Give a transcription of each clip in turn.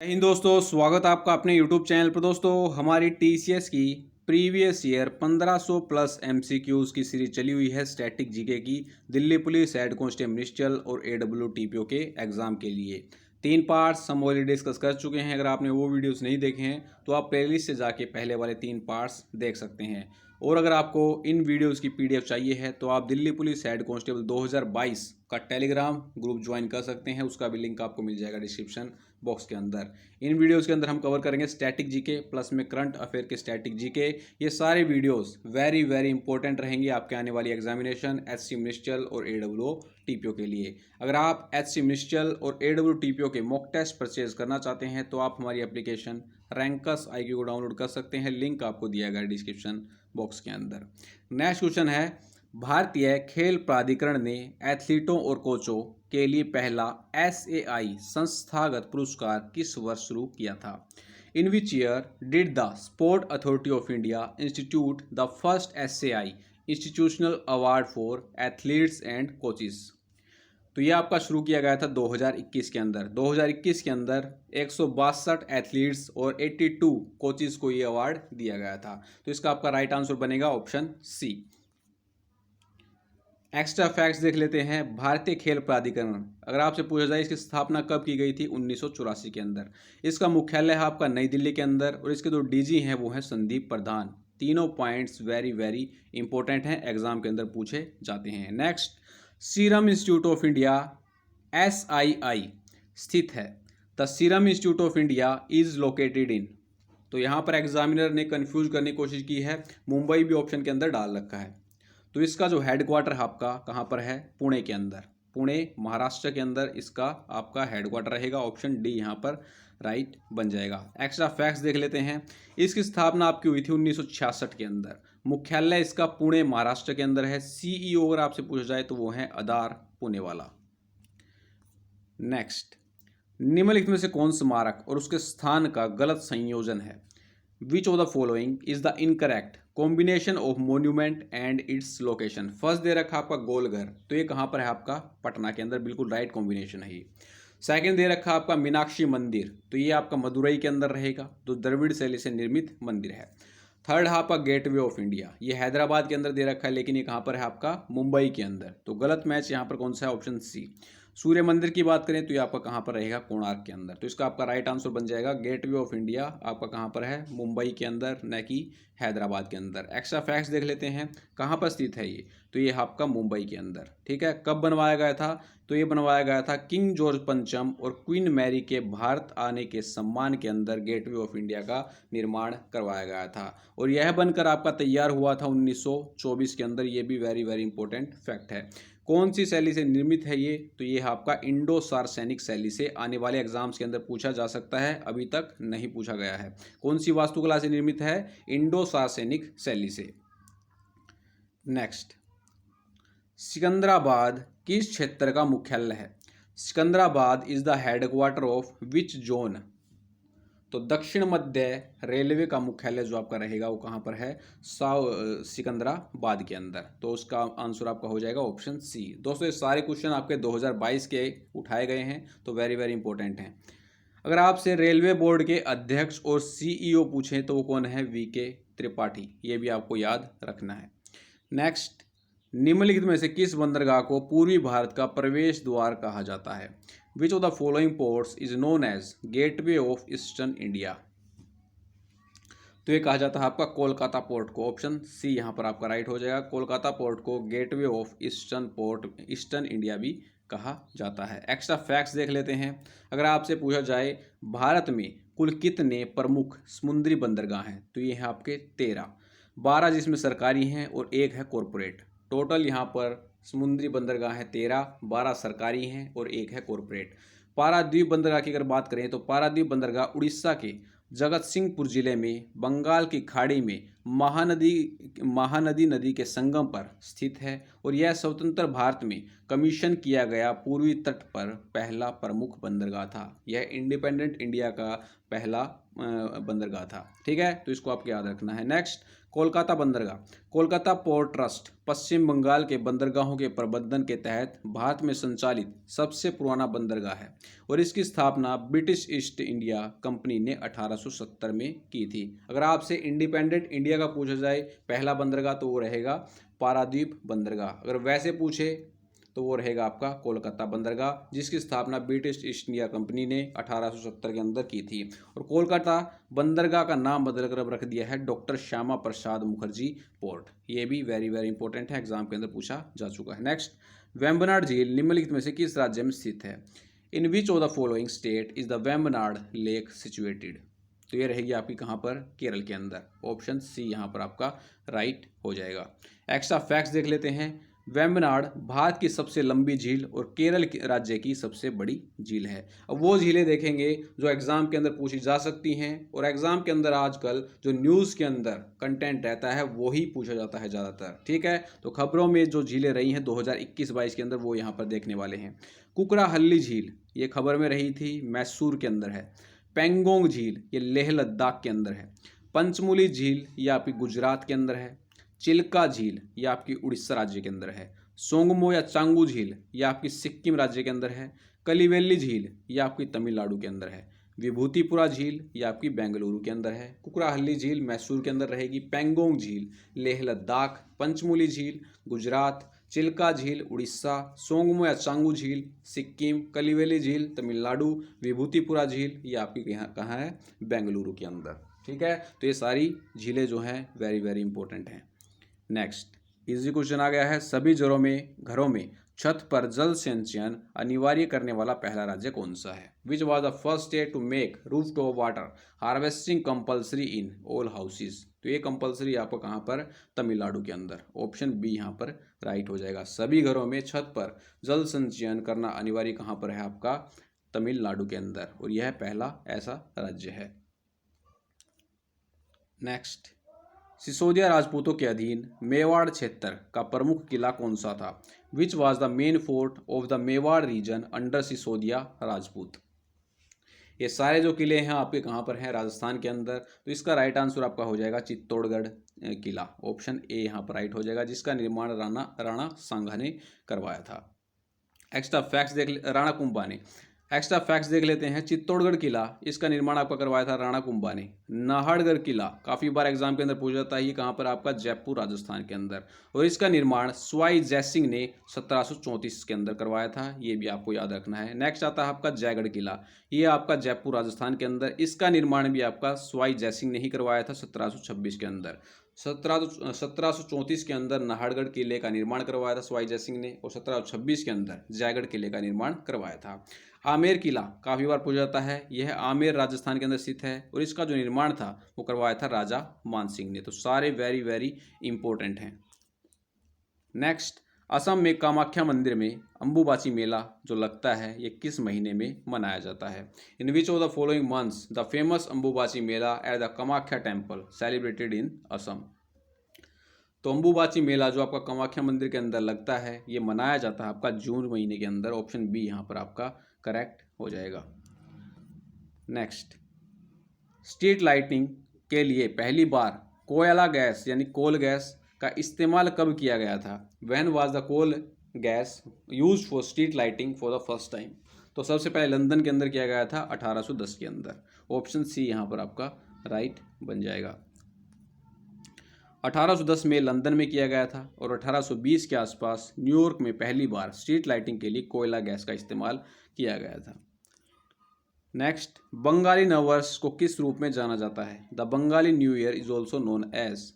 हिंद दोस्तों, स्वागत है आपका अपने YouTube चैनल पर। दोस्तों, हमारी TCS की प्रीवियस ईयर 1500 प्लस MCQs की सीरीज चली हुई है स्टैटिक जीके की Delhi police head constable ministerial और AWTPO के एग्जाम के लिए। 3 पार्ट्स हम ऑलरेडी डिस्कस कर चुके हैं। अगर आपने वो वीडियोस नहीं देखे हैं तो आप प्लेलिस्ट से जाके पहले वाले 3 पार्ट्स देख सकते हैं। और अगर आपको इन वीडियोस की PDF चाहिए है तो आप दिल्ली पुलिस हेड कांस्टेबल 2022 का टेलीग्राम ग्रुप ज्वाइन कर सकते हैं। उसका भी लिंक आपको मिल जाएगा डिस्क्रिप्शन बॉक्स के अंदर। इन वीडियोस के अंदर हम कवर करेंगे स्टैटिक जीके प्लस में करंट अफेयर के स्टैटिक जीके। ये सारे वीडियोस वेरी वेरी इंपॉर्टेंट रहेंगे आपके आने वाली एग्जामिनेशन SC मिनिस्ट्रियल और AWTPO के लिए। अगर आप SC मिनिस्ट्रियल और AWTPO के मॉक टेस्ट परचेज करना चाहते हैं तो आप हमारी एप्लीकेशन रैंकस IQ को डाउनलोड कर सकते हैं। लिंक आपको दिया गया डिस्क्रिप्शन बॉक्स के अंदर। नेक्स्ट क्वेश्चन है, भारतीय खेल प्राधिकरण ने एथलीटों और कोचों के लिए पहला SAI संस्थागत पुरस्कार किस वर्ष शुरू किया था? In which year did the sport authority of India institute the first SAI institutional award for athletes and coaches? तो ये आपका शुरू किया गया था 2021 के अंदर। 2021 के अंदर 162 एथलीट्स और 82 कोचेस को ये अवार्ड दिया गया था। तो इसका आपका राइट आंसर बनेगा ऑप्शन सी। एक्स्ट्रा फैक्ट्स देख लेते हैं। भारतीय खेल प्राधिकरण, अगर आपसे पूछा जाए इसकी स्थापना कब की गई थी? 1984 के अंदर। इसका मुख्यालय है आपका नई दिल्ली के अंदर और इसके जो DG हैं वो हैं संदीप प्रधान। तीनों पॉइंट्स वेरी वेरी इंपॉर्टेंट हैं, एग्जाम के अंदर पूछे जाते हैं। Next, serum institute of India SII स्थित है। The serum institute of India is located in. तो यहाँ पर एग्जामिनर ने कंफ्यूज करने की कोशिश की है, मुंबई भी ऑप्शन के अंदर डाल रखा है। तो इसका जो हेडक्वार्टर आपका कहाँ पर है? पुणे के अंदर। पुणे महाराष्ट्र के अंदर इसका आपका हेडक्वार्टर रहेगा। ऑप्शन डी यहाँ पर राइट बन जाएगा। एक्स्ट्रा फैक्ट्स देख लेते हैं। इसकी स्थापना आपकी हुई थी 1966 के अंदर। मुख्यालय इसका पुणे महाराष्ट्र के अंदर है। CEO अगर आपसे पूछा जाए तो वो है अदार पुणेवाला। नेक्स्ट, निम्नलिखित में से कौन स्मारक और उसके स्थान का गलत संयोजन है? Which of the following is the incorrect combination of monument and its location? First दे रखा आपका गोलघर, तो ये कहाँ पर है? आपका पटना के अंदर। बिल्कुल राइट कॉम्बिनेशन है ये। सेकंड दे रखा आपका मीनाक्षी मंदिर, तो ये आपका मदुरई के अंदर रहेगा, तो द्रविड़ शैली से निर्मित मंदिर है। थर्ड है आपका गेटवे ऑफ इंडिया, ये हैदराबाद के अंदर दे रखा है, लेकिन ये कहाँ पर है? आपका मुंबई के अंदर। तो गलत मैच यहाँ पर कौन सा है? Option C. सूर्य मंदिर की बात करें तो ये आपका कहाँ पर रहेगा? कोणार्क के अंदर। तो इसका आपका राइट आंसर बन जाएगा गेटवे ऑफ इंडिया आपका कहाँ पर है? मुंबई के अंदर, न कि हैदराबाद के अंदर। एक्स्ट्रा फैक्ट्स देख लेते हैं, कहाँ पर स्थित है ये? तो ये आपका मुंबई के अंदर। ठीक है। कब बनवाया गया था? तो ये बनवाया गया था किंग जॉर्ज पंचम और क्वीन मैरी के भारत आने के सम्मान के अंदर गेटवे ऑफ इंडिया का निर्माण करवाया गया था और यह बनकर आपका तैयार हुआ था 1924 के अंदर। ये भी वेरी वेरी इंपॉर्टेंट फैक्ट है। कौन सी शैली से निर्मित है ये? तो ये आपका इंडो सार्सेनिक शैली से। आने वाले एग्जाम्स के अंदर पूछा जा सकता है, अभी तक नहीं पूछा गया है। कौन सी वास्तुकला से निर्मित है? इंडो सार्सेनिक शैली से। नेक्स्ट, सिकंदराबाद किस क्षेत्र का मुख्यालय है? Secunderabad is the headquarter of which zone? तो दक्षिण मध्य रेलवे का मुख्यालय जो आपका रहेगा वो कहाँ पर है? सिकंदराबाद के अंदर। तो उसका आंसर आपका हो जाएगा ऑप्शन सी। दोस्तों, ये सारे क्वेश्चन आपके 2022 के उठाए गए हैं, तो वेरी वेरी इंपॉर्टेंट हैं। अगर आपसे रेलवे बोर्ड के अध्यक्ष और CEO पूछें तो वो कौन है? VK त्रिपाठी। ये भी आपको याद रखना है। नेक्स्ट, निम्नलिखित में से किस बंदरगाह को पूर्वी भारत का प्रवेश द्वार कहा जाता है? Which of the following ports is known as gateway of eastern India? तो ये कहा जाता है आपका कोलकाता पोर्ट को। ऑप्शन सी यहाँ पर आपका राइट हो जाएगा। कोलकाता पोर्ट को गेटवे ऑफ ईस्टर्न इंडिया भी कहा जाता है। एक्स्ट्रा फैक्ट्स देख लेते हैं। अगर आपसे पूछा जाए भारत में कुल कितने प्रमुख समुद्री बंदरगाह हैं? तो ये है आपके 13, 12 जिसमें सरकारी हैं और 1 है कॉरपोरेट। टोटल यहाँ पर समुद्री बंदरगाह है 13, 12 सरकारी हैं और 1 है कॉरपोरेट। पारादीप बंदरगाह की अगर बात करें तो पारादीप बंदरगाह उड़ीसा के जगत सिंहपुर जिले में बंगाल की खाड़ी में महानदी नदी के संगम पर स्थित है और यह स्वतंत्र भारत में कमीशन किया गया पूर्वी तट पर पहला प्रमुख बंदरगाह था। यह इंडिपेंडेंट इंडिया का पहला बंदरगाह था। ठीक है, तो इसको आपको याद रखना है। नेक्स्ट, कोलकाता बंदरगाह। कोलकाता पोर्ट ट्रस्ट पश्चिम बंगाल के बंदरगाहों के प्रबंधन के तहत भारत में संचालित सबसे पुराना बंदरगाह है और इसकी स्थापना ब्रिटिश ईस्ट इंडिया कंपनी ने 1870 में की थी। अगर आपसे इंडिपेंडेंट इंडिया का पूछा जाए पहला बंदरगाह तो वो रहेगा पारादीप बंदरगाह। अगर वैसे पूछे तो वो रहेगा आपका कोलकाता बंदरगाह, जिसकी स्थापना ब्रिटिश ईस्ट इंडिया कंपनी ने 1870 के अंदर की थी। और कोलकाता बंदरगाह का नाम बदलकर रख दिया है डॉक्टर श्यामा प्रसाद मुखर्जी पोर्ट। ये भी वेरी वेरी इंपॉर्टेंट है, एग्जाम के अंदर पूछा जा चुका है। नेक्स्ट, वेम्बनाड झील निम्नलिखित में से किस राज्य में स्थित है? In which of the following state is the Vembanad lake situated? तो ये रहेगी आपकी कहाँ पर? केरल के अंदर। ऑप्शन सी यहाँ पर आपका राइट हो जाएगा। एक्स्ट्रा फैक्ट्स देख लेते हैं। वेम्बनाड भारत की सबसे लंबी झील और केरल राज्य की सबसे बड़ी झील है। अब वो झीलें देखेंगे जो एग्जाम के अंदर पूछी जा सकती हैं और एग्जाम के अंदर आजकल जो न्यूज़ के अंदर कंटेंट रहता है वही पूछा जाता है ज़्यादातर। ठीक है, तो खबरों में जो झीलें रही हैं 2021-22 के अंदर वो यहाँ पर देखने वाले हैं। कुकराहल्ली झील ये खबर में रही थी, मैसूर के अंदर है। पेंगोंग झील ये लेह लद्दाख के अंदर है। पंचमुली झील ये आपकी गुजरात के अंदर है। चिल्का झील ये आपकी उड़ीसा राज्य के अंदर है। सोंगमो या चांगू झील ये आपकी सिक्किम राज्य के अंदर है। कलिवेली झील ये आपकी तमिलनाडु के अंदर है। विभूतिपुरा झील ये आपकी बेंगलुरु के अंदर है। कुकराहल्ली झील मैसूर के अंदर रहेगी। पेंगोंग झील लेह लद्दाख। पंचमुली झील गुजरात। चिल्का झील उड़ीसा। सोंगमो या चांगू झील सिक्किम। कलिवेली झील तमिलनाडु। विभूतिपुरा झील ये आपकी कहाँ है? बेंगलुरु के अंदर। ठीक है, तो ये सारी झीलें जो हैं वेरी वेरी इंपॉर्टेंट हैं। नेक्स्ट, इजी क्वेश्चन आ गया है। सभी घरों में छत पर जल संचयन अनिवार्य करने वाला पहला राज्य कौन सा है? Which was the first state to make roof top water harvesting compulsory in all houses? तो ये कंपल्सरी आपको कहाँ पर? तमिलनाडु के अंदर। ऑप्शन बी यहाँ पर राइट हो जाएगा। सभी घरों में छत पर जल संचयन करना अनिवार्य कहाँ पर है? आपका तमिलनाडु के अंदर, और यह पहला ऐसा राज्य है। नेक्स्ट, सिसोदिया राजपूतों के अधीन मेवाड़ क्षेत्र का प्रमुख किला कौन सा था? Which was the main fort of the Mewar region under Sisodia Rajput? ये सारे जो किले हैं आपके कहाँ पर हैं? राजस्थान के अंदर। तो इसका राइट आंसर आपका हो जाएगा चित्तौड़गढ़ किला। ऑप्शन ए यहाँ पर राइट हो जाएगा, जिसका निर्माण राणा सांगा ने करवाया था। एक्स्ट्रा फैक्ट्स राणा कुंभा ने। एक्स्ट्रा फैक्ट्स देख लेते हैं। चित्तौड़गढ़ किला इसका निर्माण आपका करवाया था राणा कुंभा ने। नाहरगढ़ किला काफ़ी बार एग्जाम के अंदर पूछा जाता है, ये कहाँ पर? आपका जयपुर राजस्थान के अंदर, और इसका निर्माण स्वाई जयसिंह ने 1734 के अंदर करवाया था। ये भी आपको याद रखना है। नेक्स्ट आता है आपका जयगढ़ किला, ये आपका जयपुर राजस्थान के अंदर, इसका निर्माण भी आपका स्वाई जयसिंह ने ही करवाया था 1726 के अंदर। 1734 के अंदर नाहरगढ़ किले का निर्माण करवाया था स्वाई जयसिंह ने, और 1726 के अंदर जयगढ़ किले का निर्माण करवाया था। आमेर किला काफ़ी बार पूछा जाता है, यह आमेर राजस्थान के अंदर स्थित है और इसका जो निर्माण था वो करवाया था राजा मानसिंह ने। तो सारे वेरी वेरी इंपॉर्टेंट हैं। नेक्स्ट, असम में कामाख्या मंदिर में अंबुबाची मेला जो लगता है ये किस महीने में मनाया जाता है? In which of the following months the famous Ambubachi Mela at the Kamakhya temple celebrated in Assam? तो अंबुबाची मेला जो आपका कामाख्या मंदिर के अंदर लगता है ये मनाया जाता है आपका जून महीने के अंदर। ऑप्शन बी यहाँ पर आपका करेक्ट हो जाएगा। नेक्स्ट, स्ट्रीट लाइटिंग के लिए पहली बार कोयला गैस यानी कोल गैस का इस्तेमाल कब किया गया था? When was the coal gas used for street lighting for the first time? तो सबसे पहले लंदन के अंदर किया गया था 1810 के अंदर। ऑप्शन सी यहाँ पर आपका राइट बन जाएगा। 1810 में लंदन में किया गया था और 1820 के आसपास न्यूयॉर्क में पहली बार स्ट्रीट लाइटिंग के लिए कोयला गैस का इस्तेमाल किया गया था। नेक्स्ट, बंगाली नववर्ष को किस रूप में जाना जाता है? The Bengali new year is also known as.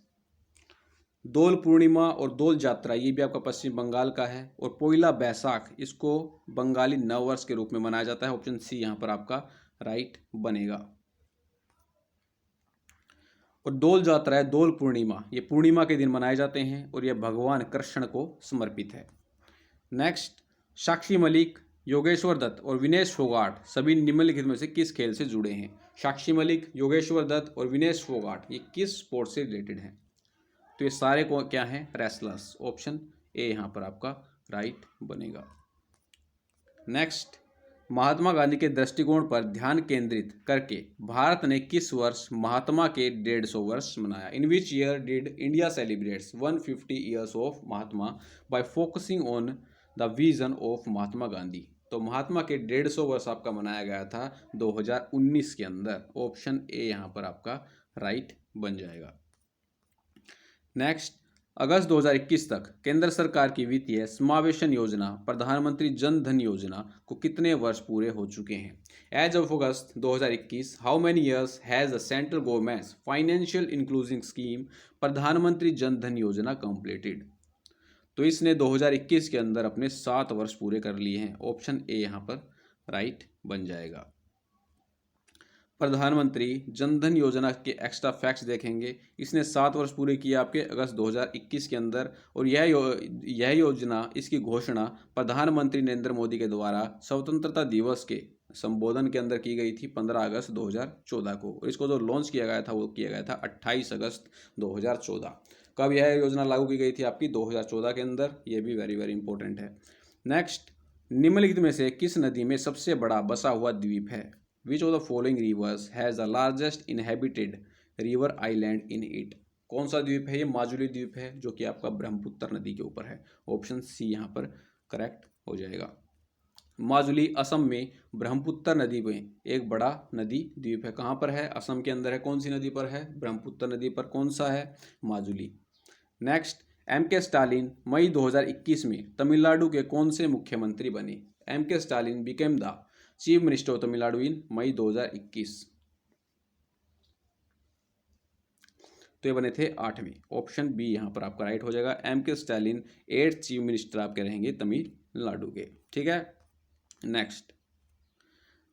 Dol Purnima और दोल जात्रा ये भी आपका पश्चिम बंगाल का है, और पोइला बैसाख इसको बंगाली नववर्ष के रूप में मनाया जाता है। ऑप्शन सी यहाँ पर आपका राइट बनेगा। और दोल जात्रा है दोल पूर्णिमा, ये पूर्णिमा के दिन मनाए जाते हैं और यह भगवान कृष्ण को समर्पित है। नेक्स्ट, साक्षी मलिक योगेश्वर दत्त और विनेश फोगाट सभी निम्नलिखित में से किस खेल से जुड़े हैं? साक्षी मलिक, योगेश्वर दत्त और विनेश फोगाट ये किस स्पोर्ट से रिलेटेड हैं? तो ये सारे को क्या हैं? रेसलर्स। ऑप्शन ए यहाँ पर आपका राइट बनेगा। नेक्स्ट, महात्मा गांधी के दृष्टिकोण पर ध्यान केंद्रित करके भारत ने किस वर्ष महात्मा के 150 वर्ष मनाया? In which year did India celebrates 150 years of Mahatma by focusing on the vision of Mahatma Gandhi? तो महात्मा के 150 वर्ष आपका मनाया गया था 2019 के अंदर। ऑप्शन ए यहाँ पर आपका राइट बन जाएगा। नेक्स्ट, अगस्त 2021 तक केंद्र सरकार की वित्तीय समावेशन योजना प्रधानमंत्री जन धन योजना को कितने वर्ष पूरे हो चुके हैं? As of August 2021, how many years has the central government financial inclusive scheme Pradhan Mantri Jan धन योजना कंप्लीटेड? तो इसने 2021 के अंदर अपने 7 वर्ष पूरे कर लिए हैं। ऑप्शन ए यहाँ पर राइट बन जाएगा। प्रधानमंत्री जनधन योजना के एक्स्ट्रा फैक्ट्स देखेंगे। इसने 7 वर्ष पूरे किए आपके अगस्त 2021 के अंदर, और यह योजना, इसकी घोषणा प्रधानमंत्री नरेंद्र मोदी के द्वारा स्वतंत्रता दिवस के संबोधन के अंदर की गई थी 15 अगस्त 2014 को, और इसको जो लॉन्च किया गया था वो किया गया था 28 अगस्त 2014। कब यह योजना लागू की गई थी आपकी? 2014 के अंदर। ये भी वेरी वेरी इंपॉर्टेंट है। नेक्स्ट, निम्नलिखित में से किस नदी में सबसे बड़ा बसा हुआ द्वीप है? Which of the following rivers has the largest inhabited river island in it? कौन सा द्वीप है? ये माजुली द्वीप है, जो कि आपका ब्रह्मपुत्र नदी के ऊपर है। ऑप्शन सी यहाँ पर करेक्ट हो जाएगा। माजुली असम में ब्रह्मपुत्र नदी में एक बड़ा नदी द्वीप है। कहाँ पर है? असम के अंदर है। कौन सी नदी पर है? ब्रह्मपुत्र नदी पर। कौन सा है? Majuli. Next, M K Stalin मई 2021 में तमिलनाडु के कौन से मुख्यमंत्री बने? M K Stalin became the chief minister of Tamil Nadu in May 2021। तो ये बने थे 8वें। ऑप्शन बी यहाँ पर आपका राइट हो जाएगा। M K Stalin 8th chief minister आपके रहेंगे तमिलनाडु के। ठीक है। नेक्स्ट,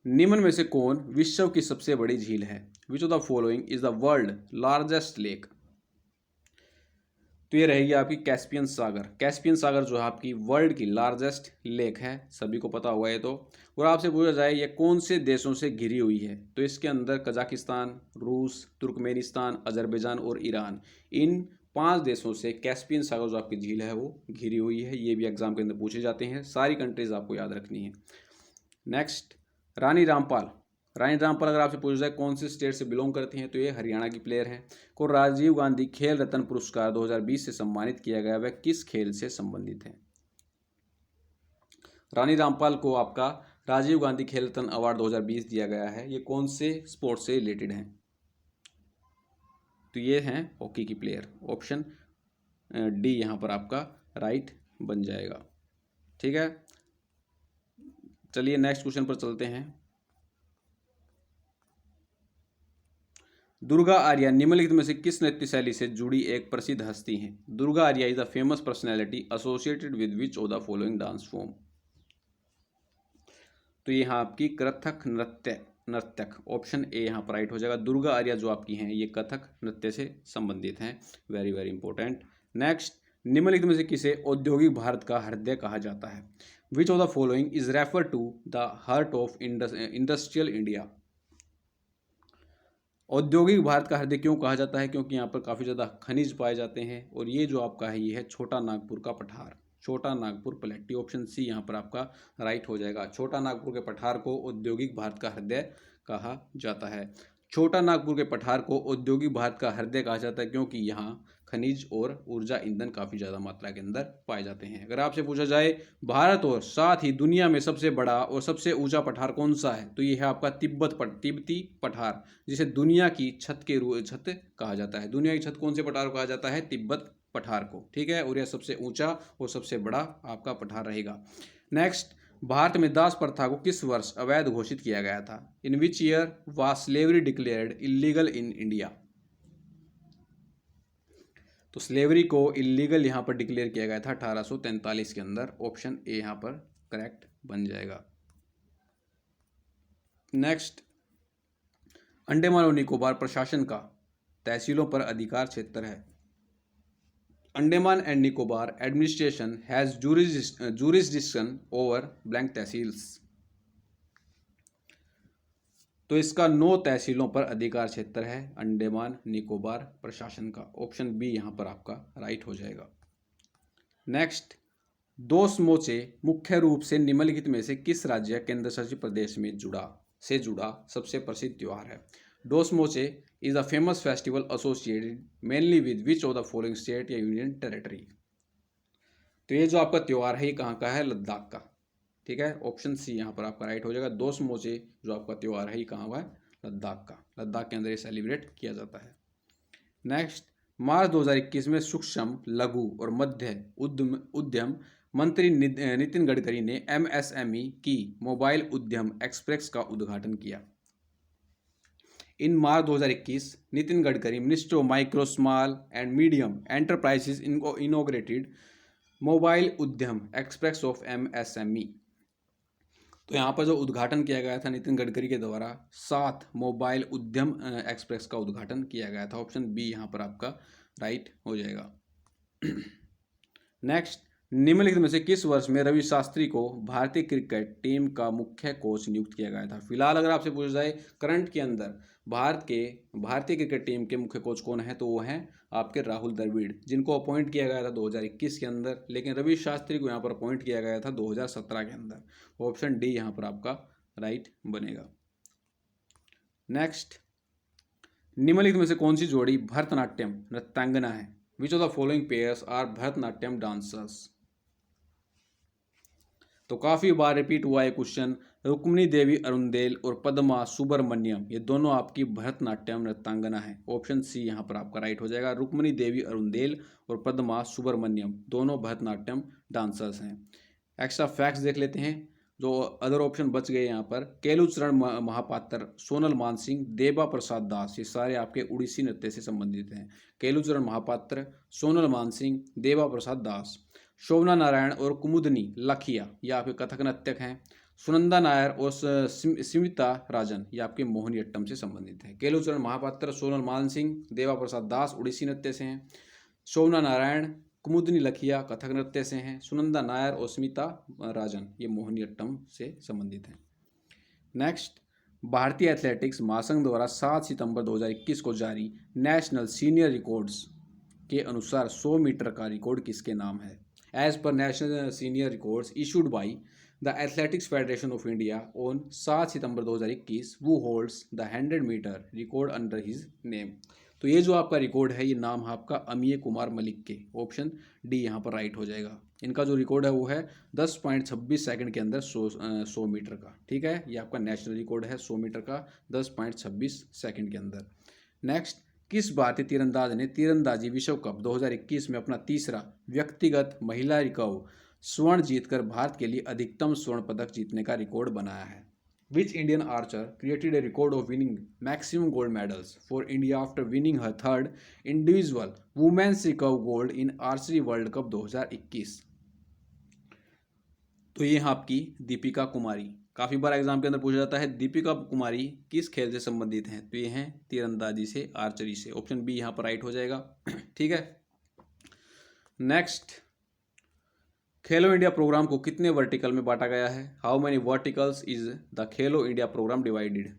निम्न में से कौन विश्व की सबसे बड़ी झील है? Which of the following is the world largest lake? तो ये रहेगी आपकी कैस्पियन सागर। कैस्पियन सागर जो है आपकी वर्ल्ड की लार्जेस्ट लेक है, सभी को पता हुआ है। तो और आपसे पूछा जाए ये कौन से देशों से घिरी हुई है, तो इसके अंदर कजाकिस्तान, रूस, तुर्कमेनिस्तान, अजरबैजान और ईरान, इन 5 देशों से कैस्पियन सागर जो आपकी झील है वो घिरी हुई है। ये भी एग्जाम के अंदर पूछे जाते हैं। सारी कंट्रीज आपको याद रखनी है। नेक्स्ट, रानी रामपाल अगर आपसे पूछा जाए कौन से स्टेट से बिलोंग करती हैं, तो ये हरियाणा की प्लेयर हैं। को राजीव गांधी खेल रत्न पुरस्कार 2020 से सम्मानित किया गया, वह किस खेल से संबंधित है? रानी रामपाल को आपका राजीव गांधी खेल रत्न अवार्ड 2020 दिया गया है। ये कौन से स्पोर्ट से रिलेटेड हैं? तो ये हैं हॉकी की प्लेयर। ऑप्शन डी यहाँ पर आपका राइट बन जाएगा। ठीक है, चलिए नेक्स्ट क्वेश्चन पर चलते हैं। दुर्गा आर्या निम्नलिखित में से किस नृत्य शैली से जुड़ी एक प्रसिद्ध हस्ती हैं? Durga Arya is the famous personality associated with which of the following dance form? तो ये यहाँ आपकी कथक नर्तक। ऑप्शन ए यहाँ पर राइट हो जाएगा। दुर्गा आर्या जो आपकी हैं ये कथक नृत्य से संबंधित हैं। Very very important. नेक्स्ट, निम्नलिखित में से किसे औद्योगिक भारत का हृदय कहा जाता है? Which of the following is refer to the heart of industrial India? औद्योगिक भारत का हृदय क्यों कहा जाता है? क्योंकि यहाँ पर काफ़ी ज़्यादा खनिज पाए जाते हैं, और ये जो आपका है ये है छोटा नागपुर का पठार, छोटा नागपुर पलेटी। ऑप्शन सी यहाँ पर आपका राइट हो जाएगा। छोटा नागपुर के पठार को औद्योगिक भारत का हृदय कहा जाता है। छोटा नागपुर के पठार को औद्योगिक भारत का हृदय कहा जाता है क्योंकि यहाँ खनिज और ऊर्जा ईंधन काफ़ी ज़्यादा मात्रा के अंदर पाए जाते हैं। अगर आपसे पूछा जाए भारत और साथ ही दुनिया में सबसे बड़ा और सबसे ऊंचा पठार कौन सा है, तो ये है आपका तिब्बती पठार, जिसे दुनिया की छत कहा जाता है। दुनिया की छत कौन से पठार को कहा जाता है? तिब्बत पठार को। ठीक है, और यह सबसे ऊंचा और सबसे बड़ा आपका पठार रहेगा। नेक्स्ट, भारत में दास प्रथा को किस वर्ष अवैध घोषित किया गया था? In which year was slavery declared illegal in India? तो स्लेवरी को इलीगल यहाँ पर डिक्लेयर किया गया था 1843 के अंदर। ऑप्शन ए यहाँ पर करेक्ट बन जाएगा। नेक्स्ट, अंडमान और निकोबार प्रशासन का तहसीलों पर अधिकार क्षेत्र है। Andaman and Nicobar administration has jurisdiction over blank tehsils. तो इसका 9 तहसीलों पर अधिकार क्षेत्र है अंडमान निकोबार प्रशासन का। ऑप्शन बी यहाँ पर आपका राइट हो जाएगा। नेक्स्ट, दोसमोचे मुख्य रूप से निम्नलिखित में से किस राज्य या केंद्र शासित प्रदेश में जुड़ा सबसे प्रसिद्ध त्योहार है? Dosmoche is a famous festival associated mainly with which of the following state या यूनियन टेरिटरी। तो ये जो आपका त्योहार है ये कहाँ का है? लद्दाख का। ठीक है, ऑप्शन सी यहाँ पर आपका राइट हो जाएगा। दोसमोचे जो आपका त्योहार है ये कहाँ हुआ है? लद्दाख का। लद्दाख के अंदर ये सेलिब्रेट किया जाता है। नेक्स्ट, मार्च 2021 में सूक्ष्म लघु और मध्य उद्यम मंत्री नितिन गडकरी ने MSME की मोबाइल उद्यम एक्सप्रेस का उद्घाटन किया। इन मार्च 2021 Nitin Gadkari minister of micro small and medium enterprises inaugurated mobile उद्यम एक्सप्रेस ऑफ MSME। तो यहाँ पर जो उद्घाटन किया गया था नितिन गडकरी के द्वारा 7 मोबाइल उद्यम एक्सप्रेस का उद्घाटन किया गया था। ऑप्शन बी यहाँ पर आपका राइट हो जाएगा। नेक्स्ट, निम्नलिखित में से किस वर्ष में रवि शास्त्री को भारतीय क्रिकेट टीम का मुख्य कोच नियुक्त किया गया था? फिलहाल अगर आपसे पूछा जाए करंट के अंदर भारतीय क्रिकेट टीम के मुख्य कोच कौन है, तो वो हैं आपके राहुल द्रविड़, जिनको अपॉइंट किया गया था 2021 के अंदर, लेकिन रवि शास्त्री को यहाँ पर अपॉइंट किया गया था 2017 के अंदर। ऑप्शन डी यहाँ पर आपका राइट बनेगा। नेक्स्ट, निम्नलिखित में से कौन सी जोड़ी भरतनाट्यम नृत्यांगना है? Which of the following pairs are Bharatanatyam dancers? तो काफ़ी बार रिपीट हुआ है क्वेश्चन। रुक्मिणी देवी अरुंदेल और पद्मा सुब्रमण्यम, ये दोनों आपकी भरतनाट्यम नृत्यांगना है। ऑप्शन सी यहाँ पर आपका राइट हो जाएगा। रुक्मिणी देवी अरुंदेल और पद्मा सुब्रमण्यम दोनों भरतनाट्यम डांसर्स हैं। एक्स्ट्रा फैक्ट्स देख लेते हैं जो अदर ऑप्शन बच गए यहाँ पर। केलुचरण महापात्र, सोनल मानसिंह, देबा प्रसाद दास, ये सारे आपके उड़ीसी नृत्य से संबंधित हैं। केलुचरण महापात्र, सोनल मानसिंह, देबा प्रसाद दास। शोभना नारायण और कुमुदनी लखिया ये आपके कथक नृत्यक हैं। सुनंदा नायर और स्मिता राजन ये आपके मोहिनीअट्टम से संबंधित हैं। केलुचरण महापात्र, सोनल मानसिंह, देवा प्रसाद दास उड़ीसी नृत्य से हैं। शोभना नारायण, कुमुदनी लखिया कथक नृत्य से हैं। सुनंदा नायर और स्मिता राजन ये मोहिनीअट्टम से संबंधित हैं। नेक्स्ट, भारतीय एथलेटिक्स महासंघ द्वारा 7 सितंबर 2021 को जारी नेशनल सीनियर रिकॉर्ड्स के अनुसार 100 मीटर का रिकॉर्ड किसके नाम है? As per national senior records issued by the Athletics Federation of India on 7 September 2021, who holds the 100 metre record under his name? तो ये जो आपका रिकॉर्ड है ये नाम है आपका अमीय कुमार मलिक के। ऑप्शन डी यहाँ पर राइट हो जाएगा। इनका जो रिकॉर्ड है वो है 10.26 सेकंड के अंदर 100 मीटर का। ठीक है, ये आपका नेशनल रिकॉर्ड है 100 मीटर का 10.26 सेकंड के अंदर। नेक्स्ट, किस भारतीय तीरंदाज ने तीरंदाजी विश्व कप 2021 में अपना तीसरा व्यक्तिगत महिला रिकर्व स्वर्ण जीतकर भारत के लिए अधिकतम स्वर्ण पदक जीतने का रिकॉर्ड बनाया है? Which Indian archer created a record of winning maximum gold medals for India after winning her third individual women's recurve gold in archery World Cup 2021? तो ये आपकी दीपिका कुमारी। काफ़ी बार एग्जाम के अंदर पूछा जाता है दीपिका कुमारी किस खेल से संबंधित हैं, तो ये हैं तीरंदाजी से, आर्चरी से। ऑप्शन बी यहाँ पर राइट हो जाएगा। ठीक है। नेक्स्ट, खेलो इंडिया प्रोग्राम को कितने वर्टिकल में बांटा गया है? How many verticals is the Khelo India programme divided?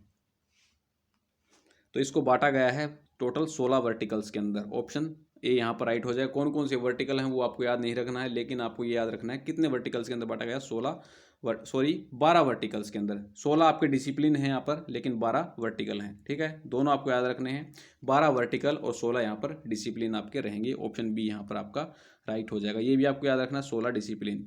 तो इसको बांटा गया है टोटल 16 वर्टिकल्स के अंदर। ऑप्शन ए यहाँ पर राइट हो जाएगा। कौन कौन से वर्टिकल हैं वो आपको याद नहीं रखना है, लेकिन आपको ये याद रखना है कितने वर्टिकल्स के अंदर बांटा गया। 12 वर्टिकल्स के अंदर। 16 आपके डिसिप्लिन हैं यहाँ पर, लेकिन 12 वर्टिकल हैं। ठीक है, दोनों आपको याद रखने हैं। 12 वर्टिकल और 16 यहाँ पर डिसिप्लिन आपके रहेंगे। ऑप्शन बी यहाँ पर आपका राइट हो जाएगा। ये भी आपको याद रखना, 16 डिसिप्लिन।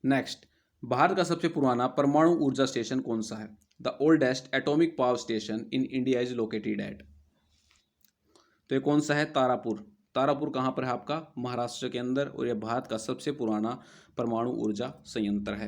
नेक्स्ट, भारत का सबसे पुराना परमाणु ऊर्जा स्टेशन कौन सा है? The oldest atomic power station in India is located at? तो ये कौन सा है? तारापुर। तारापुर कहाँ पर है? आपका महाराष्ट्र के अंदर, और यह भारत का सबसे पुराना परमाणु ऊर्जा संयंत्र है।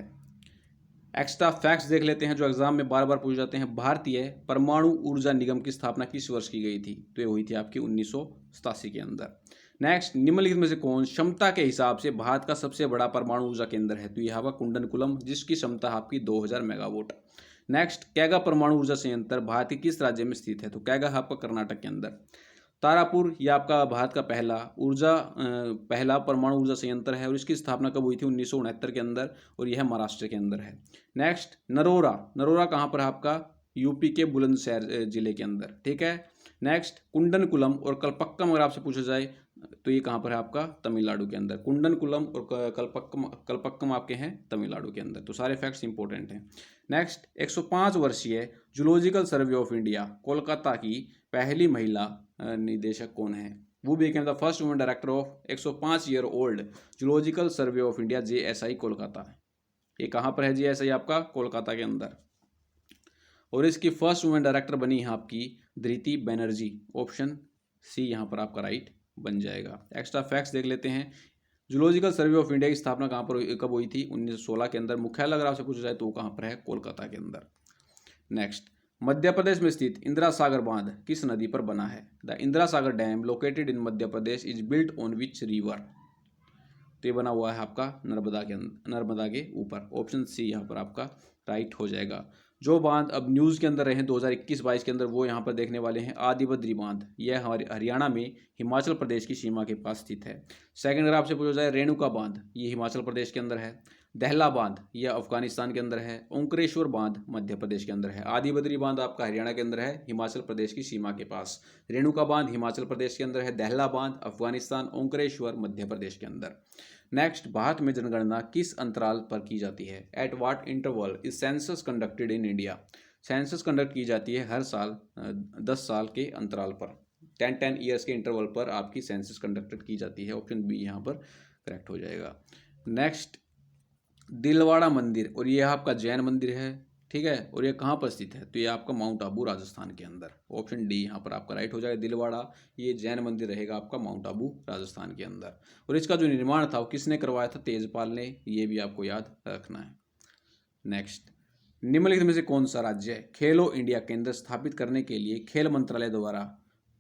एक्स्ट्रा फैक्ट्स देख लेते हैं जो एग्जाम में बार बार पूछे जाते हैं। भारतीय परमाणु ऊर्जा निगम की स्थापना किस वर्ष की गई थी? तो ये हुई थी आपकी 1987 के अंदर। नेक्स्ट, निम्नलिखित में से कौन क्षमता के हिसाब से भारत का सबसे बड़ा परमाणु ऊर्जा केंद्र है? तो यह आपका कुंडनकुलम, जिसकी क्षमता आपकी 2000 मेगावाट। नेक्स्ट, कैगा परमाणु ऊर्जा संयंत्र भारत के किस राज्य में स्थित है? तो कैगा आपका कर्नाटक के अंदर। तारापुर ये आपका भारत का पहला परमाणु ऊर्जा संयंत्र है और इसकी स्थापना कब हुई थी? 1969 के अंदर, और यह महाराष्ट्र के अंदर है। नेक्स्ट, नरोरा कहाँ पर है आपका? यूपी के बुलंदशहर जिले के अंदर, ठीक है। नेक्स्ट, कुंडनकुलम और कलपक्कम अगर आपसे पूछा जाए तो ये कहाँ पर है आपका? तमिलनाडु के अंदर। कुंडनकुलम और कलपक्कम आपके हैं तमिलनाडु के अंदर। तो सारे फैक्ट्स इंपॉर्टेंट हैं। नेक्स्ट, 105 वर्षीय zoological survey of India Kolkata की पहली महिला निदेशक कौन है? वो became the first women director of 105 year old zoological survey of India, JSI Kolkata. ये कहाँ पर है JSI आपका? कोलकाता के अंदर। और इसकी फर्स्ट वुमेन डायरेक्टर बनी है आपकी धृति बनर्जी। ऑप्शन सी यहाँ पर आपका राइट बन जाएगा। एक्स्ट्रा फैक्ट्स देख लेते हैं। जूलॉजिकल सर्वे ऑफ इंडिया की स्थापना कहाँ पर कब हुई थी? 1916 के अंदर। मुख्यालय अगर आपसे पूछा जाए तो वो कहाँ पर है? कोलकाता के अंदर। नेक्स्ट, मध्य प्रदेश में स्थित इंदिरा सागर बांध किस नदी पर बना है? The Indira Sagar dam located in Madhya Pradesh is built on which river? तो ये बना हुआ है आपका नर्मदा के ऊपर। ऑप्शन सी यहाँ पर आपका राइट हो जाएगा। जो बांध अब न्यूज़ के अंदर रहे 2021-22 के अंदर, वो यहाँ पर देखने वाले हैं आदिबद्री बांध। यह हरियाणा में हिमाचल प्रदेश की सीमा के पास स्थित है। सेकंड अगर आपसे पूछा जाए रेणुका बांध, ये हिमाचल प्रदेश के अंदर है। दहला बांध यह अफगानिस्तान के अंदर है। ओंकारेश्वर बांध मध्य प्रदेश के अंदर है। आदिबद्री बांध आपका हरियाणा के अंदर है, हिमाचल प्रदेश की सीमा के पास। रेणुका बांध हिमाचल प्रदेश के अंदर है। दहला बांध अफगानिस्तान, ओंकारेश्वर मध्य प्रदेश के अंदर। नेक्स्ट, भारत में जनगणना किस अंतराल पर की जाती है? At what interval is census conducted in India? Census conduct की जाती है हर साल 10 साल के अंतराल पर। 10 ईयर्स के इंटरवल पर आपकी सेंसस कंडक्टेड की जाती है। ऑप्शन बी यहाँ पर करेक्ट हो जाएगा। नेक्स्ट, दिलवाड़ा मंदिर, और ये आपका जैन मंदिर है, ठीक है। और ये कहाँ पर स्थित है? तो ये आपका माउंट आबू राजस्थान के अंदर। ऑप्शन डी यहाँ पर आपका राइट हो जाएगा। दिलवाड़ा ये जैन मंदिर रहेगा आपका माउंट आबू राजस्थान के अंदर। और इसका जो निर्माण था वो किसने करवाया था? तेजपाल ने। ये भी आपको याद रखना है। नेक्स्ट, निम्नलिखित में से कौन सा राज्य खेलो इंडिया केंद्र स्थापित करने के लिए खेल मंत्रालय द्वारा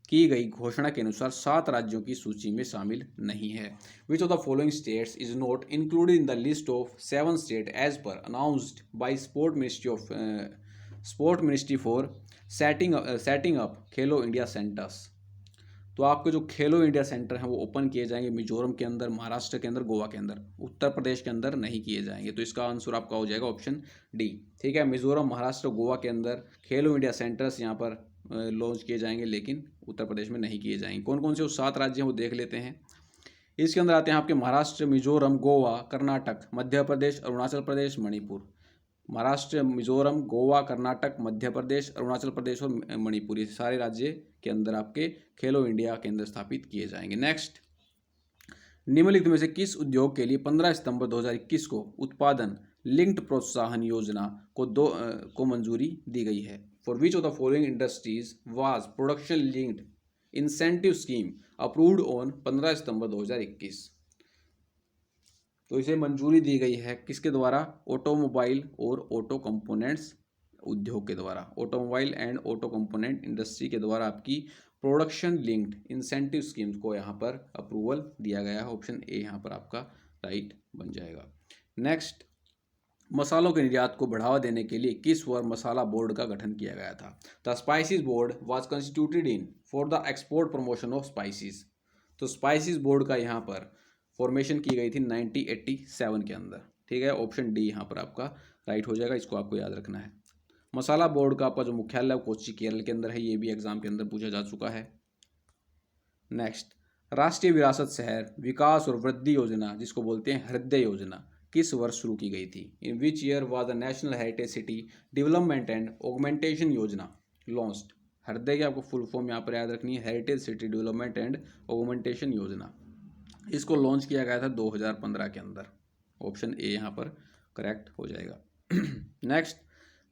की गई घोषणा के अनुसार 7 राज्यों की सूची में शामिल नहीं है? Which of the following states is not included in the list of 7 state as per announced by sport ministry for setting up Khelo India centres? तो आपके जो खेलो इंडिया सेंटर हैं वो ओपन किए जाएंगे मिजोरम के अंदर, महाराष्ट्र के अंदर, गोवा के अंदर। उत्तर प्रदेश के अंदर नहीं किए जाएंगे। तो इसका आंसर आपका हो जाएगा ऑप्शन डी, ठीक है। मिजोरम, महाराष्ट्र, गोवा के अंदर खेलो इंडिया सेंटर्स यहाँ पर लॉन्च किए जाएंगे, लेकिन उत्तर प्रदेश में नहीं किए जाएंगे। कौन कौन से वो 7 राज्य हैं वो देख लेते हैं। इसके अंदर आते हैं आपके महाराष्ट्र, मिजोरम, गोवा, कर्नाटक, मध्य प्रदेश, अरुणाचल प्रदेश, मणिपुर। महाराष्ट्र, मिजोरम, गोवा, कर्नाटक, मध्य प्रदेश, अरुणाचल प्रदेश और मणिपुर, ये सारे राज्य के अंदर आपके खेलो इंडिया केंद्र स्थापित किए जाएंगे। नेक्स्ट, निम्नलिखित में से किस उद्योग के लिए 15 सितंबर 2021 को उत्पादन लिंक्ड प्रोत्साहन योजना को मंजूरी दी गई है? For which of the following industries was production linked incentive scheme approved on 15 सितंबर 2021? तो इसे मंजूरी दी गई है किसके द्वारा? ऑटोमोबाइल और ऑटो कंपोनेंट्स उद्योग के द्वारा। Automobile and auto component industry के द्वारा आपकी प्रोडक्शन लिंक्ड इंसेंटिव स्कीम्स को यहाँ पर अप्रूवल दिया गया है। ऑप्शन ए यहाँ पर आपका राइट बन जाएगा। नेक्स्ट, मसालों के निर्यात को बढ़ावा देने के लिए किस वर्ग मसाला बोर्ड का गठन किया गया था? The spices board was constituted in for the export promotion of spices. तो स्पाइसेस बोर्ड का यहाँ पर फॉर्मेशन की गई थी 1987 के अंदर, ठीक है। ऑप्शन डी यहाँ पर आपका राइट हो जाएगा। इसको आपको याद रखना है। मसाला बोर्ड का आपका जो मुख्यालय कोच्चि केरल के अंदर है, ये भी एग्जाम के अंदर पूछा जा चुका है। नेक्स्ट, राष्ट्रीय विरासत शहर विकास और वृद्धि योजना, जिसको बोलते हैं हृदय योजना, किस वर्ष शुरू की गई थी? In which year was the national heritage city development and augmentation Yojana launched? Hriday की आपको फुल फॉर्म यहाँ पर याद रखनी है, heritage city development and augmentation योजना। इसको लॉन्च किया गया था 2015 के अंदर। ऑप्शन ए यहाँ पर करेक्ट हो जाएगा। नेक्स्ट,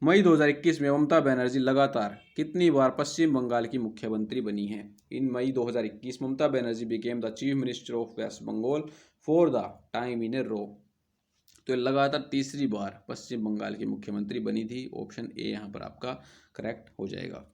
मई 2021 में ममता बनर्जी लगातार कितनी बार पश्चिम बंगाल की मुख्यमंत्री बनी हैं? In May 2021 Mamata Banerjee became the chief minister of West Bengal for the time in a row. तो लगातार तीसरी बार पश्चिम बंगाल की मुख्यमंत्री बनी थी। ऑप्शन ए यहाँ पर आपका करेक्ट हो जाएगा।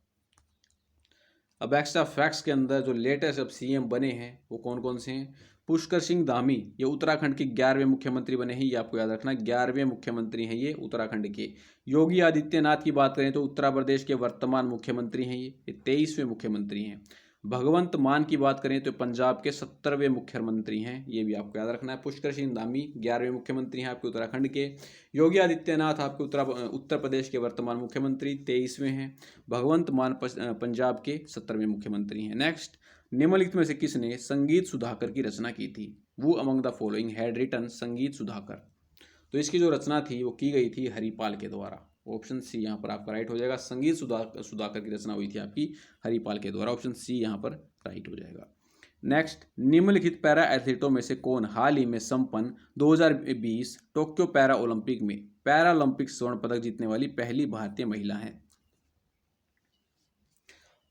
अब एक्स्ट्रा फैक्ट्स के अंदर जो लेटेस्ट अब सीएम बने हैं वो कौन कौन से हैं? पुष्कर सिंह धामी ये उत्तराखंड के 11वें मुख्यमंत्री बने हैं। ये आपको याद रखना, 11वें मुख्यमंत्री हैं ये उत्तराखंड के। योगी आदित्यनाथ की बात करें तो उत्तर प्रदेश के वर्तमान मुख्यमंत्री हैं, ये 23वें मुख्यमंत्री हैं। भगवंत मान की बात करें तो पंजाब के 70वें मुख्यमंत्री हैं, ये भी आपको याद रखना है। पुष्कर सिंह धामी 11वें मुख्यमंत्री हैं आपके उत्तराखंड के। योगी आदित्यनाथ आपके उत्तर प्रदेश के वर्तमान मुख्यमंत्री 23वें हैं। भगवंत मान पंजाब के 70वें मुख्यमंत्री हैं। नेक्स्ट, निम्नलिखित में से किसने संगीत सुधाकर की रचना की थी? वो among the following had written Sangeet Sudhakar. तो इसकी जो रचना थी वो की गई थी हरिपाल के द्वारा। ऑप्शन सी यहाँ पर आपका राइट हो जाएगा। संगीत सुधाकर की रचना हुई थी आपकी हरिपाल के द्वारा। ऑप्शन सी यहाँ पर राइट हो जाएगा। नेक्स्ट, निम्नलिखित पैरा एथलीटों में से कौन हाल ही में संपन्न 2020 टोक्यो पैरा ओलंपिक में पैरालंपिक स्वर्ण पदक जीतने वाली पहली भारतीय महिला है?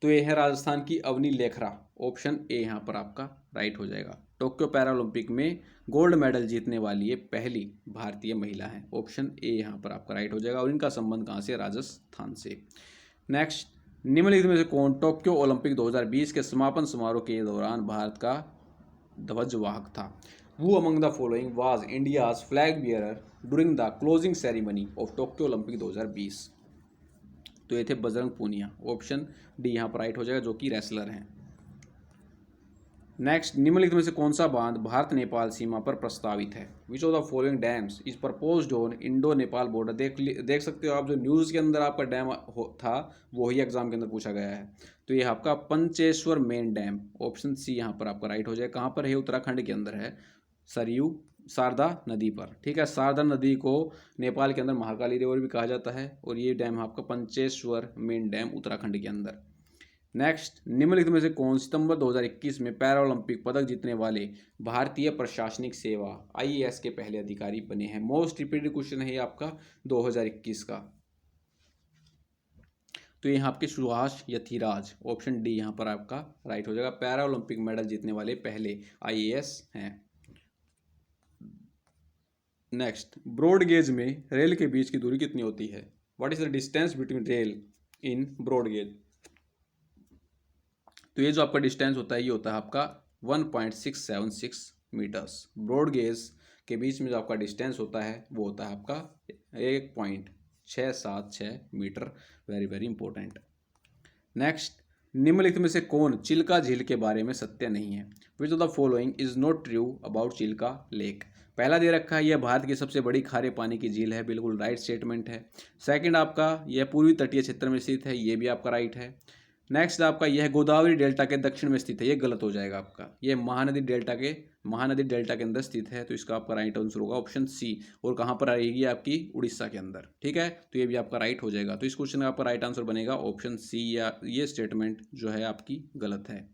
तो ये है राजस्थान की अवनी लेखरा। ऑप्शन ए यहाँ पर आपका राइट हो जाएगा। टोक्यो पैरालंपिक में गोल्ड मेडल जीतने वाली ये पहली भारतीय महिला है। ऑप्शन ए यहाँ पर आपका राइट हो जाएगा। और इनका संबंध कहाँ से? राजस्थान से। नेक्स्ट, निम्नलिखित में से कौन टोक्यो ओलंपिक 2020 के समापन समारोह के दौरान भारत का ध्वजवाहक था? वो among the following was India's flag bearer during the closing ceremony of Tokyo Olympic 2020? तो ये थे बजरंग पूनिया। ऑप्शन डी यहाँ पर राइट हो जाएगा, जो कि रेसलर हैं। नेक्स्ट, निम्नलिखित में से कौन सा बांध भारत नेपाल सीमा पर प्रस्तावित है? Which of the following dams is proposed on Indo Nepal border? देख सकते हो आप, जो न्यूज़ के अंदर आपका डैम था वही एग्जाम के अंदर पूछा गया है। तो ये आपका Pancheshwar main dam. Option C यहाँ पर आपका राइट हो जाएगा। कहाँ पर है? उत्तराखंड के अंदर है, सरयू शारदा नदी पर। ठीक है, शारदा नदी को नेपाल के अंदर महाकाली रिवर भी कहा जाता है। और ये डैम आपका पंचेश्वर मेन डैम उत्तराखंड के अंदर। नेक्स्ट, निम्नलिखित में से कौन सितंबर 2021 में पैरालंपिक पदक जीतने वाले भारतीय प्रशासनिक सेवा आईएएस के पहले अधिकारी बने हैं? मोस्ट रिपीटेड क्वेश्चन है आपका 2021 का। तो यहाँ आपके सुभाष यथिराज। ऑप्शन डी यहाँ पर आपका राइट हो जाएगा। पैरालंपिक मेडल जीतने वाले पहले आईएएस हैं। नेक्स्ट, ब्रॉड गेज में रेल के बीच की दूरी कितनी होती है? What is the distance between rail in broad gauge? तो ये जो आपका डिस्टेंस होता है ये होता है आपका 1.676 मीटर्स। ब्रॉड गेज के बीच में जो आपका डिस्टेंस होता है वो होता है आपका 1.676 metre. Very very important. Next, निम्नलिखित में से कौन चिल्का झील के बारे में सत्य नहीं है? Which of the following is not true about Chilka lake? पहला दे रखा है यह भारत की सबसे बड़ी खारे पानी की झील है, बिल्कुल राइट स्टेटमेंट है। सेकंड आपका यह पूर्वी तटीय क्षेत्र में स्थित है, ये भी आपका राइट है। नेक्स्ट आपका यह गोदावरी डेल्टा के दक्षिण में स्थित है, ये गलत हो जाएगा आपका। यह महानदी डेल्टा के अंदर स्थित है, तो इसका आपका राइट आंसर होगा ऑप्शन सी। और कहाँ पर आएगी आपकी? उड़ीसा के अंदर। ठीक है, तो ये भी आपका राइट हो जाएगा। तो इस क्वेश्चन का आपका राइट आंसर बनेगा ऑप्शन सी, या ये स्टेटमेंट जो है आपकी गलत है।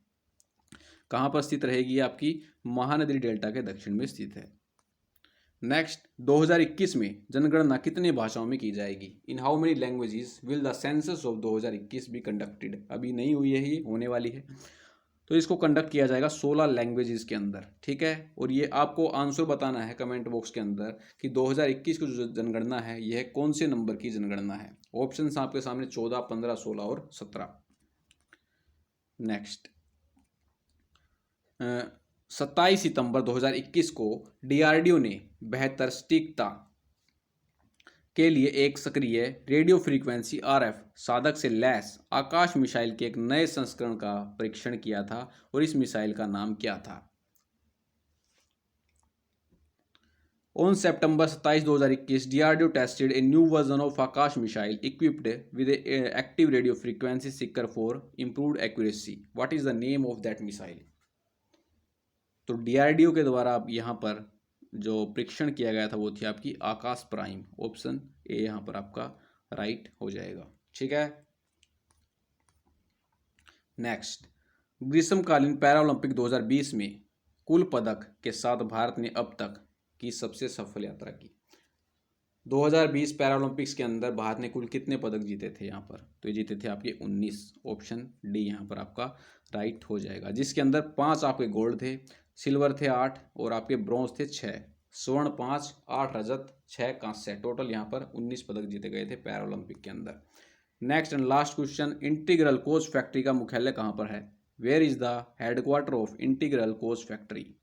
कहाँ पर स्थित रहेगी? आपकी महानदी डेल्टा के दक्षिण में स्थित है। नेक्स्ट, 2021 में जनगणना कितने भाषाओं में की जाएगी? In how many languages will the census of 2021 be conducted? अभी नहीं हुई है, ये होने वाली है। तो इसको कंडक्ट किया जाएगा 16 लैंग्वेजेस के अंदर। ठीक है, और ये आपको आंसर बताना है कमेंट बॉक्स के अंदर कि 2021 की जो जनगणना है यह कौन से नंबर की जनगणना है। ऑप्शन आपके सामने 14, 15, 16 और 17। नेक्स्ट, 27 सितंबर 2021 को डीआरडीओ ने बेहतर सटीकता के लिए एक सक्रिय रेडियो फ्रीक्वेंसी आरएफ साधक से लैस आकाश मिसाइल के एक नए संस्करण का परीक्षण किया था, और इस मिसाइल का नाम क्या था? On September 27, 2021 DRDO tested a new version of Akash missile equipped with active radio frequency Sikar for improved accuracy. What is the name of that missile? तो डीआरडीओ के द्वारा अब यहाँ पर जो परीक्षण किया गया था वो थी आपकी आकाश प्राइम। ऑप्शन ए यहाँ पर आपका राइट हो जाएगा। ठीक है, नेक्स्ट, ग्रीष्मकालीन पैरालंपिक 2020 में कुल पदक के साथ भारत ने अब तक की सबसे सफल यात्रा की। 2020 पैरालंपिक्स के अंदर भारत ने कुल कितने पदक जीते थे यहाँ पर? तो ये जीते थे आपके 19। ऑप्शन डी यहाँ पर आपका राइट हो जाएगा, जिसके अंदर 5 आपके गोल्ड थे, सिल्वर थे 8 और आपके ब्रॉन्ज थे 6, स्वर्ण 5, 8 रजत, 6 कांस्य। टोटल यहाँ पर 19 पदक जीते गए थे पैरालंपिक के अंदर। Next and last question, Integral Coach Factory का मुख्यालय कहाँ पर है? Where is the headquarter of Integral Coach Factory?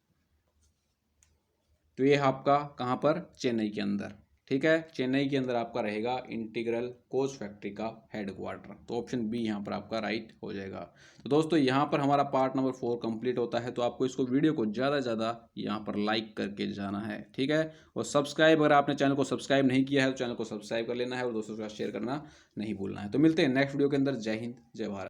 तो ये आपका कहाँ पर? चेन्नई के अंदर। ठीक है, चेन्नई के अंदर आपका रहेगा इंटीग्रल कोच फैक्ट्री का हेडक्वार्टर। तो ऑप्शन बी यहाँ पर आपका राइट हो जाएगा। तो दोस्तों यहाँ पर हमारा पार्ट नंबर 4 कंप्लीट होता है। तो आपको इसको वीडियो को ज़्यादा से ज़्यादा यहाँ पर लाइक करके जाना है, ठीक है। और सब्सक्राइब, अगर आपने चैनल को सब्सक्राइब नहीं किया है तो चैनल को सब्सक्राइब कर लेना है और दोस्तों के साथ शेयर करना नहीं भूलना है। तो मिलते हैं नेक्स्ट वीडियो के अंदर। जय हिंद, जय भारत।